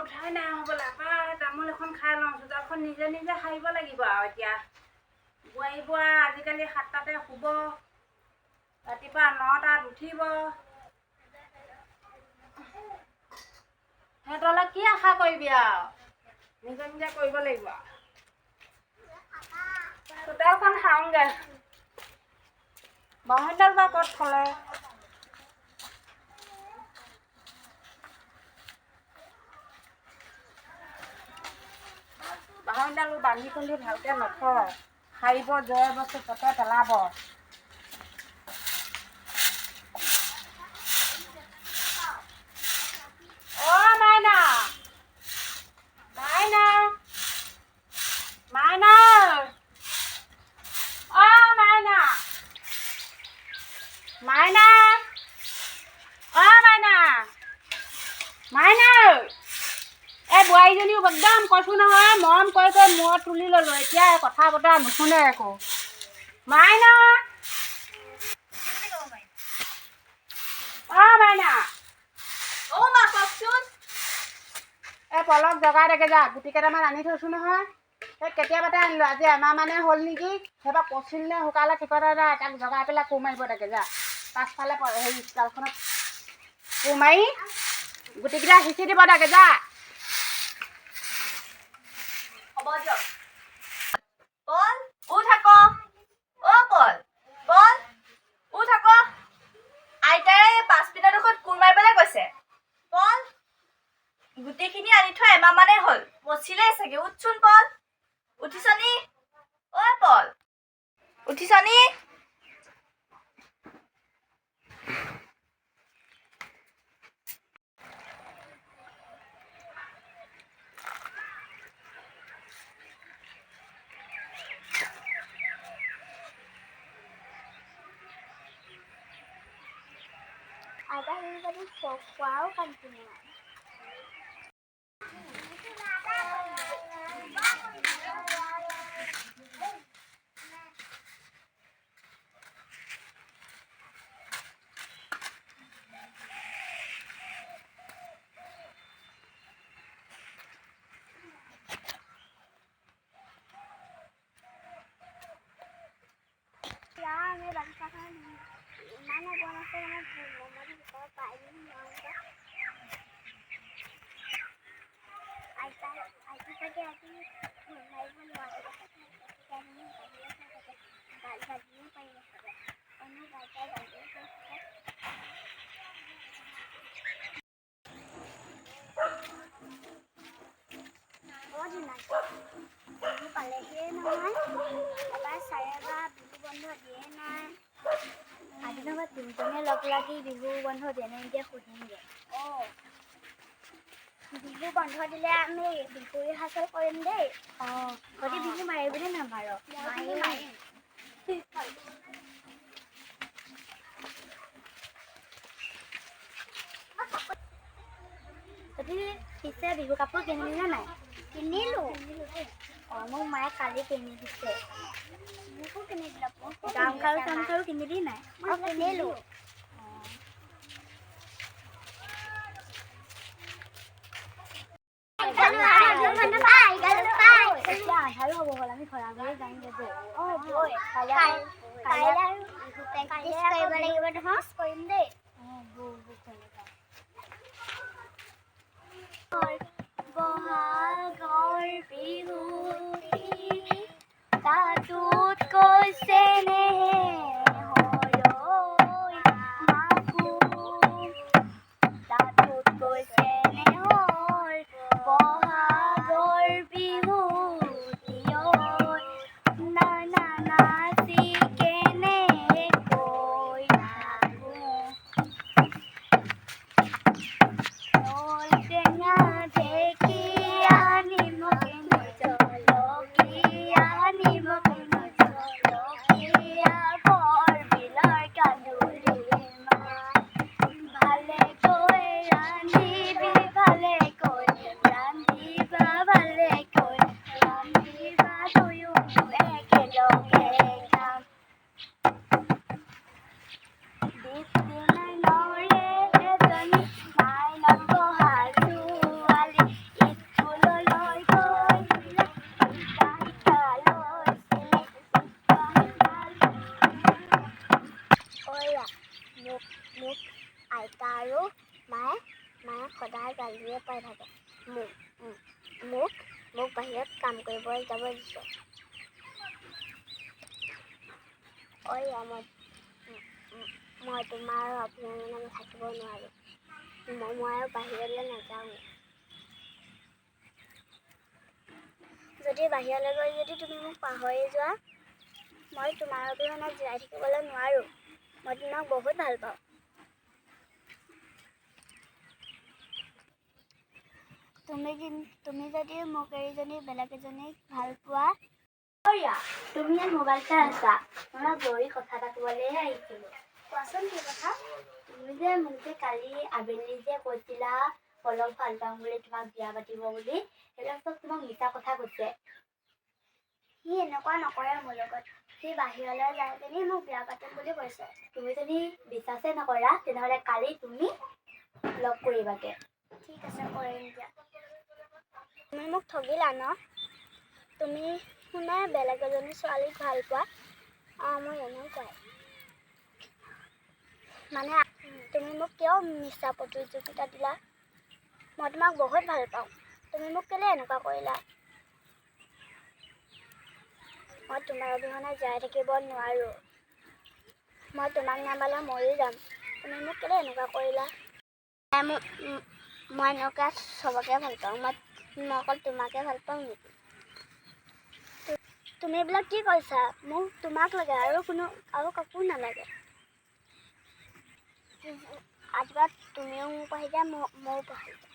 উঠাই নাই হ'বলা তামোল এখন খাই লওঁ চোতালখন নিজে নিজে সাৰিব লাগিব আৰু এতিয়া বোৱাৰীবোৱা আজিকালি 7টাতে শুব ৰাতিপুৱা 9টাত উঠিব সিহঁতলৈ কি আশা কৰিবি আৰু নিজে নিজে কৰিব লাগিব চোতালখন সাৰোঁগৈ বাঁহৰডাল বা ক'ত থলে বাঁহৰডালো বান্ধি খুন্দি ভালকৈ নথয় সাৰিব জয় বস্তু পতে পেলাব বোৱাৰীজনীও একদম কৈছোঁ নহয় মৰম কৈ মূৰত তুলি ল'লোঁ এতিয়া কথা বতৰা নুশুনে একো মাইনা মাইনা মা কওকচোন পলক জগাই থাকে যা গুটি কেইটামান আনি থৈছোঁ নহয় সেই কেতিয়াবাতে আনিলোঁ আজি এমাহমানে হ'ল নেকি সেইবাৰ পচিল নে শুকালে কিবা এটা তাক জগাই পেলাই কোৰ মাৰিব থাকে যা পাছফালে সেই চোতালখনত কোৰ মাৰি গুটিকেইটা সিঁচি দিব থাকে যা হ'ব দিয়ক পল উঠ আকৌ পল পল উঠ আকৌ আইতাই 5 মিনিটত কোৰ মাৰিবলৈ কৈছে পল গুটিখিনি আনি থোৱা এমাহমানে হ'ল পচিলেই চাগে উঠচোন পল উঠিছনি পল উঠিছনি Ada yang tadi wow kan punya. Ya, ini bangsakan mana gua masih লগ লাগি বিহু বন্ধ দেনে এতিয়া সুধিমগে বিহু বন্ধ দিলে আমি বিহু ৰিহাৰ্চেল কৰিম দেই যদি বিহু মাৰিবনে নামাৰ পিছে বিহু কাপোৰ কিনিলি নে নাই কিনিলোঁ মোক মায়ে কালি কিনি দিছে মোকো কিনি দিলে গামখাৰু চামখাৰু কিনিলি নাই কিনিলোঁ আন্ধাৰো হ'ব হ'ল আমি ঘৰা ঘৰি যামগে যে কৰিব লাগিব নহয় কৰিম দেই বহাগৰ বিহু তাতোত কৈছে নে থাকে। মোক বাহিৰত কাম কৰিব যাব দিছে। ঐ মই তোমাৰ অবিহনে থাকিব নোৱাৰোঁ। মই আৰু বাহিৰলৈ নাযাওঁ। যদি বাহিৰলৈ গৈ যদি তুমি মোক পাহৰি যোৱা, মই তোমাৰ অবিহনে জীয়াই থাকিবলৈ নোৱাৰোঁ। মই তোমাক বহুত ভাল পাওঁ। তুমি যদি মোক এৰি যদি বেলেগ এজনীক ভাল পোৱা, তুমি ইয়াত মোবাইল চাই আছা? মই জৰুৰী কথা এটা ক'বলৈহে আহিছিলোঁ। কোৱাচোন কি কথা? তুমি যে মোক যে কালি আবেলি যে কৈছিলা পলক ভাল পাওঁ বুলি, তোমাক বিয়া পাতিব বুলি, সেইবিলাক চব তোমাক মিছা কথা কৈছে। সি এনেকুৱা নকৰে মোৰ লগত। সি বাহিৰলৈ যাই পিনি মোক বিয়া পাতিম বুলি কৈছে। তুমি যদি বিশ্বাসেই নকৰা, তেনেহ'লে কালি তুমি লগ কৰিবাগে। ঠিক আছে, কৰিম দিয়া। তুমি মোক ঠগিলা ন? তুমি শুনে বেলেগ এজনী ছোৱালীক ভাল পোৱা? মই এনেকুৱাই। মানে তুমি মোক কিয় মিছা প্ৰতিযোগিতা দিলা? মই তোমাক বহুত ভাল পাওঁ। তুমি মোক কেলৈ এনেকুৱা কৰিলা? মই তোমাৰ অবিহনে জীয়াই থাকিব নোৱাৰোঁ। মই তোমাক নাপালে মৰি যাম। তুমি মোক কেলৈ এনেকুৱা কৰিলা? মই এনেকুৱা চবকে ভাল পাওঁ। মই অকল তোমাকে ভাল পাওঁ নেকি? তুমি এইবিলাক কি কৈছা? মোক তোমাক লাগে, আৰু কাকো নালাগে। আজিৰ পৰা তুমিও মোক পাহৰি দিয়া, ময়ো পাহৰি যাম।